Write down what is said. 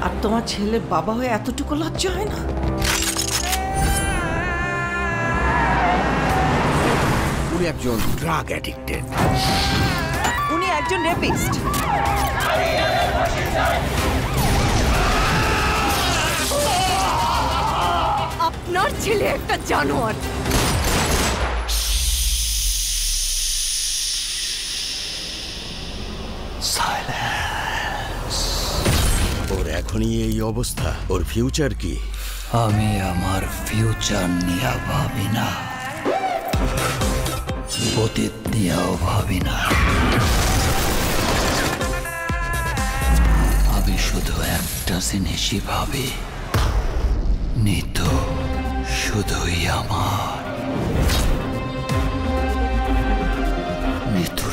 আর তোমার ছেলের বাবা হয়ে এতটুকু লজ্জা হয় না? উনি একজন ড্রাগ অ্যাডিক্টেড। উনি একজন রেপিস্ট। আপনার ছেলে একটা জানোয়ার। ওর এখনই এই অবস্থা, ওর ফিউচার কি? আমি আমার ফিউচার নিয়ে ভাবি না, অতীত নিয়েও ভাবি না। আমি শুধু একটা জিনিসই ভাবি, নিতু শুধুই আমার। নিতুর